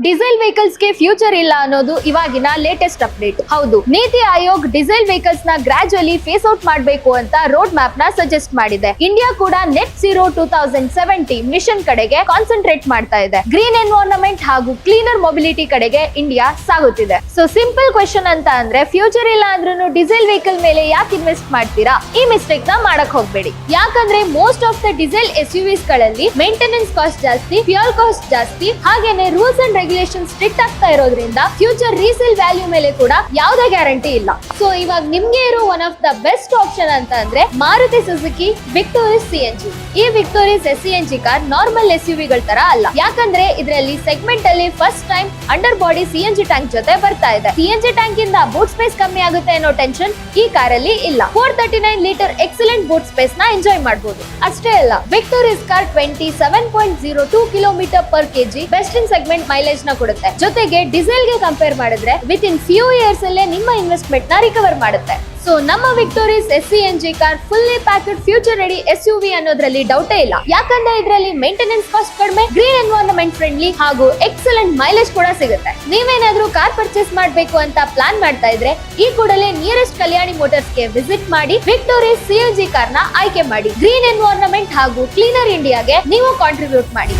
Diesel vehicles ಗೆ future ಇಲ್ಲ ಅನ್ನೋದು ಇವಾಗಿನ ಲೇಟೆಸ್ಟ್ ಅಪ್ಡೇಟ್. ಹೌದು, ನೀತಿ ಆಯೋಗ್ ಡೀಸೆಲ್ ವೆಹಿಕಲ್ಸ್ ನ ಗ್ರಾಜುಯಲಿ ಫೇಸ್ ಔಟ್ ಮಾಡಬೇಕು ಅಂತ ರೋಡ್ ಮ್ಯಾಪ್ ನ ಸಜೆಸ್ಟ್ ಮಾಡಿದೆ. ಇಂಡಿಯಾ ಕೂಡ ನೆಟ್ ಝೀರೋ 2070 ಮಿಷನ್ ಕಡೆಗೆ ಕಾನ್ಸಂಟ್ರೇಟ್ ಮಾಡ್ತಾ ಇದೆ. ಗ್ರೀನ್ ಎನ್ವೈರನ್ಮೆಂಟ್ ಹಾಗೂ ಕ್ಲೀನರ್ ಮೊಬಿಲಿಟಿ ಕಡೆಗೆ ಇಂಡಿಯಾ ಸಾಗುತ್ತಿದೆ. ಸೊ ಸಿಂಪಲ್ ಕ್ವೆಶ್ಚನ್ ಅಂತ ಅಂದ್ರೆ, ಫ್ಯೂಚರ್ ಇಲ್ಲ ಅಂದ್ರೂ ಡೀಸೆಲ್ ವೆಹಿಕಲ್ ಮೇಲೆ ಯಾಕೆ ಇನ್ವೆಸ್ಟ್ ಮಾಡ್ತೀರಾ? ಈ ಮಿಸ್ಟೇಕ್ ನ ಮಾಡಕ್ ಹೋಗ್ಬೇಡಿ. ಯಾಕಂದ್ರೆ most of the diesel SUVs ಗಳಲ್ಲಿ ಮೇಂಟೆನೆನ್ಸ್ ಕಾಸ್ಟ್ ಜಾಸ್ತಿ, ಫ್ಯೂಯಲ್ ಕಾಸ್ಟ್ ಜಾಸ್ತಿ, ಹಾಗೇನೆ ರೂಲ್ಸ್ ಅಂಡ್ ರೆಗ್ಯುಲೇಷನ್ ಸ್ಟ್ರಿಕ್ಟ್ ಆಗ್ತಾ ಇರೋದ್ರಿಂದ ಫ್ಯೂಚರ್ ರೀಸೇಲ್ ವ್ಯಾಲ್ಯೂ ಮೇಲೆ ಕೂಡ ಯಾವುದೇ ಗ್ಯಾರಂಟಿ ಇಲ್ಲ. ಸೊ ಇವಾಗ ನಿಮ್ಗೆ ಇರೋ one of the best option ಅಂತ ಅಂದ್ರೆ ಮಾರುತಿ ಸುಜುಕಿ ವಿಕ್ಟೋರಿಸ್ CNG. ಈ Victoris SCNG car normal SUV ಗಳ ತರ ಅಲ್ಲ. ಯಾಕಂದ್ರೆ ಇದರಲ್ಲಿ ಸೆಗ್ಮೆಂಟ್ ಅಲ್ಲಿ first time under body CNG tank ಜೊತೆ ಬರ್ತಾ ಇದೆ. CNG ಟ್ಯಾಂಕ್ ಇಂದ ಬೂಟ್ ಸ್ಪೇಸ್ ಕಮ್ಮಿ ಆಗುತ್ತೆ ಅನ್ನೋ ಟೆನ್ಷನ್ ಈ ಕಾರಲ್ಲಿ ಇಲ್ಲ. 439 ಲೀಟರ್ ಎಕ್ಸಲೆಂಟ್ ಬೂಟ್ ಸ್ಪೇಸ್ ನ ಎಂಜಾಯ್ ಮಾಡಬಹುದು. ಅಷ್ಟೇ ಅಲ್ಲ, Victoris car 27.02 km/kg best in segment mileage ನ ಕೊಡುತ್ತೆ. ಜೊತೆಗೆ ಡೀಸೆಲ್ ಗೆ ಕಂಪೇರ್ ಮಾಡಿದ್ರೆ ವಿತ್ ಇನ್ ಫ್ಯೂ ಇಯರ್ಸ್ ಅಲ್ಲೇ ನಿಮ್ಮ ಇನ್ವೆಸ್ಟ್ಮೆಂಟ್ ನ ರಿಕವರ್ ಮಾಡುತ್ತೆ. ಸೊ ನಮ್ಮ ವಿಕ್ಟೋರಿಸ್ SCNG car fully packed future ready SUV ಅನ್ನೋದ್ರಲ್ಲಿ ಡೌಟೇ ಇಲ್ಲ. ಯಾಕಂದ್ರೆ ಇದರಲ್ಲಿ ಮೇಂಟೆನೆನ್ಸ್ ಕಾಸ್ಟ್ ಕಡಿಮೆ, ಗ್ರೀನ್ ಎನ್ವೈರನ್ಮೆಂಟ್ ಫ್ರೆಂಡ್ಲಿ ಹಾಗೂ ಎಕ್ಸಲೆಂಟ್ ಮೈಲೇಜ್ ಕೂಡ ಸಿಗುತ್ತೆ. ನೀವೇನಾದ್ರೂ ಕಾರ್ ಪರ್ಚೇಸ್ ಮಾಡಬೇಕು ಅಂತ ಪ್ಲಾನ್ ಮಾಡ್ತಾ ಇದ್ರೆ ಈ ಕೂಡಲೇ ನಿಯರೆಸ್ಟ್ ಕಲ್ಯಾಣಿ ಮೋಟರ್ಸ್ ಗೆ ವಿಸಿಟ್ ಮಾಡಿ ವಿಕ್ಟೋರಿಸ್ CNG ಕಾರ್ ನ ಆಯ್ಕೆ ಮಾಡಿ. ಗ್ರೀನ್ ಎನ್ವೈರನ್ಮೆಂಟ್ ಹಾಗೂ ಕ್ಲೀನರ್ ಇಂಡಿಯಾಗೆ ನೀವು ಕಾಂಟ್ರಿಬ್ಯೂಟ್ ಮಾಡಿ.